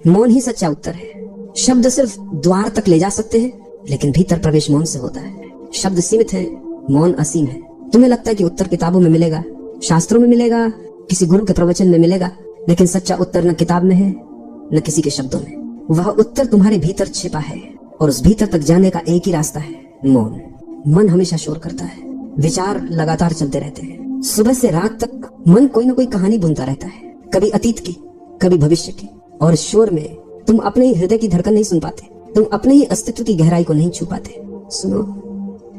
मौन ही सच्चा उत्तर है। शब्द सिर्फ द्वार तक ले जा सकते हैं, लेकिन भीतर प्रवेश मौन से होता है। शब्द सीमित है, मौन असीम है। तुम्हें लगता है कि उत्तर किताबों में मिलेगा, शास्त्रों में मिलेगा, किसी गुरु के प्रवचन में मिलेगा, लेकिन सच्चा उत्तर न किताब में है न किसी के शब्दों में। वह उत्तर तुम्हारे भीतर छिपा है, और उस भीतर तक जाने का एक ही रास्ता है, मौन। मन हमेशा शोर करता है, विचार लगातार चलते रहते हैं। सुबह से रात तक मन कोई न कोई कहानी बुनता रहता है, कभी अतीत की, कभी भविष्य की। और शोर में तुम अपने ही हृदय की धड़कन नहीं सुन पाते, तुम अपने ही अस्तित्व की गहराई को नहीं छू पाते। सुनो,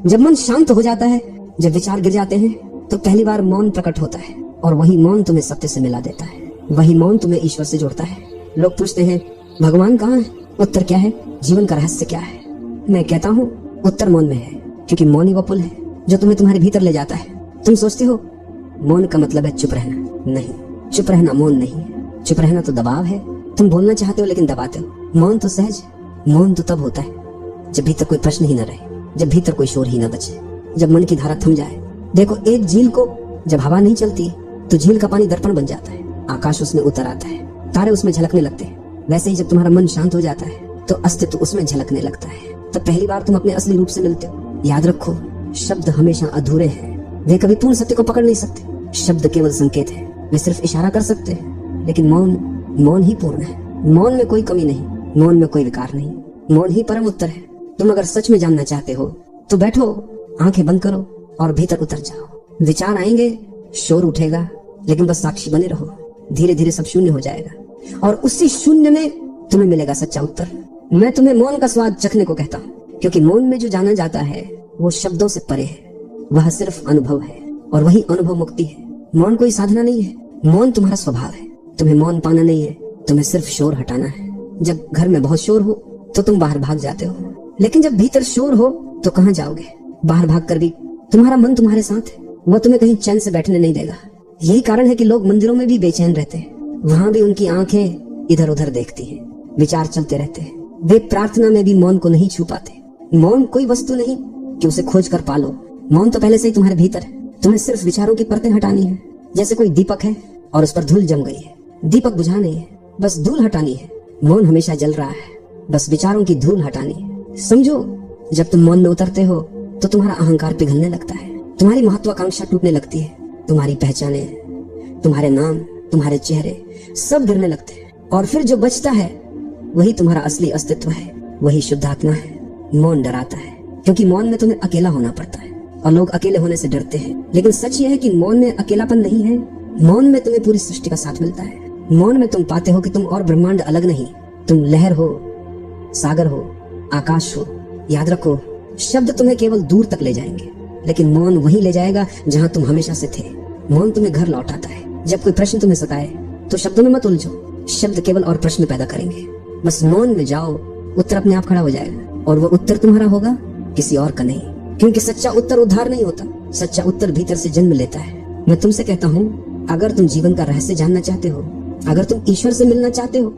जब मन शांत हो जाता है, जब विचार गिर जाते हैं, तो पहली बार मौन प्रकट होता है, और वही मौन तुम्हें सत्य से मिला देता है। वही मौन तुम्हें ईश्वर से जोड़ता है। लोग पूछते हैं, भगवान कहाँ है? उत्तर क्या है? जीवन का रहस्य क्या है? मैं कहता हूँ, उत्तर मौन में है, क्योंकि मौन ही वो पुल है जो तुम्हें तुम्हारे भीतर ले जाता है। तुम सोचते हो मौन का मतलब है चुप रहना। नहीं, चुप रहना मौन नहीं है। चुप रहना तो दबाव है। तुम बोलना चाहते हो लेकिन दबाते हो। मौन तो सहज है। मौन तो तब होता है जब भीतर कोई प्रश्न ही न रहे, जब भीतर कोई शोर ही न बचे, जब मन की धारा थम जाए। देखो, एक झील को जब हवा नहीं चलती तो झील का पानी दर्पण बन जाता है, आकाश उसमें उतर आता है, तारे उसमें झलकने लगते हैं। वैसे ही जब तुम्हारा मन शांत हो जाता है तो अस्तित्व उसमें झलकने लगता है। तब पहली बार तुम अपने असली रूप से मिलते हो। याद रखो, शब्द हमेशा अधूरे हैं, वे कभी पूर्ण सत्य को पकड़ नहीं सकते। शब्द केवल संकेत है, वे सिर्फ इशारा कर सकते हैं, लेकिन मौन ही पूर्ण है। मौन में कोई कमी नहीं, मौन में कोई विकार नहीं, मौन ही परम उत्तर है। तुम अगर सच में जानना चाहते हो तो बैठो, आंखें बंद करो और भीतर उतर जाओ। विचार आएंगे, शोर उठेगा, लेकिन बस साक्षी बने रहो। धीरे धीरे सब शून्य हो जाएगा, और उसी शून्य में तुम्हें मिलेगा सच्चा उत्तर। मैं तुम्हें मौन का स्वाद चखने को कहता हूँ, क्योंकि मौन में जो जाना जाता है वो शब्दों से परे है। वह सिर्फ अनुभव है, और वही अनुभव मुक्ति है। मौन कोई साधना नहीं है, मौन तुम्हारा स्वभाव है। तुम्हें मौन पाना नहीं है, तुम्हें सिर्फ शोर हटाना है। जब घर में बहुत शोर हो तो तुम बाहर भाग जाते हो, लेकिन जब भीतर शोर हो तो कहाँ जाओगे? बाहर भाग कर भी तुम्हारा मन तुम्हारे साथ है, वह तुम्हें कहीं चैन से बैठने नहीं देगा। यही कारण है कि लोग मंदिरों में भी बेचैन रहते हैं। वहाँ भी उनकी आंखें इधर उधर देखती हैं, विचार चलते रहते हैं। वे प्रार्थना में भी मौन को नहीं छू पाते। मौन कोई वस्तु नहीं कि उसे खोज कर पालो। मौन तो पहले से ही तुम्हारे भीतर है। तुम्हें सिर्फ विचारों की परतें हटानी है। जैसे कोई दीपक है और उस पर धूल जम गई है। दीपक बुझा नहीं है, बस धूल हटानी है। मौन हमेशा जल रहा है, बस विचारों की धूल हटानी है। समझो, जब तुम मौन में उतरते हो तो तुम्हारा अहंकार पिघलने लगता है, तुम्हारी महत्वाकांक्षा टूटने लगती है, तुम्हारी पहचाने, तुम्हारे नाम, तुम्हारे चेहरे सब गिरने लगते हैं, और फिर जो बचता है वही तुम्हारा असली अस्तित्व है, वही शुद्ध आत्मा है। मौन डराता है, क्योंकि मौन में तुम्हें अकेला होना पड़ता है, और लोग अकेले होने से डरते हैं। लेकिन सच ये है कि मौन में अकेलापन नहीं है। मौन में तुम्हें पूरी सृष्टि का साथ मिलता है। मौन में तुम पाते हो कि तुम और ब्रह्मांड अलग नहीं, तुम लहर हो, सागर हो, आकाश हो। याद रखो, शब्द तुम्हें केवल दूर तक ले जाएंगे, लेकिन मौन वहीं ले जाएगा जहां तुम हमेशा से थे। मौन तुम्हें घर लौटाता है। जब कोई प्रश्न तुम्हें सताए तो शब्दों में मत उलझो, शब्द केवल और प्रश्न पैदा करेंगे। बस मौन में जाओ, उत्तर अपने आप खड़ा हो जाएगा, और वो उत्तर तुम्हारा होगा, किसी और का नहीं। क्योंकि सच्चा उत्तर उधार नहीं होता, सच्चा उत्तर भीतर से जन्म लेता है। मैं तुमसे कहता हूँ, अगर तुम जीवन का रहस्य जानना चाहते हो, अगर तुम ईश्वर से मिलना चाहते हो,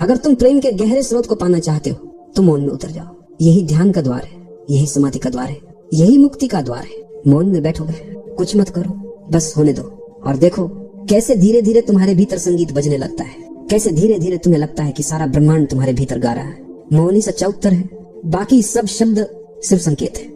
अगर तुम प्रेम के गहरे स्रोत को पाना चाहते हो, तो मौन में उतर जाओ। यही ध्यान का द्वार है, यही समाधि का द्वार है, यही मुक्ति का द्वार है। मौन में बैठोगे, कुछ मत करो, बस होने दो, और देखो कैसे धीरे धीरे तुम्हारे भीतर संगीत बजने लगता है, कैसे धीरे धीरे तुम्हें लगता है कि सारा ब्रह्मांड तुम्हारे भीतर गा रहा है। मौन ही सच्चा उत्तर है, बाकी सब शब्द सिर्फ संकेत है।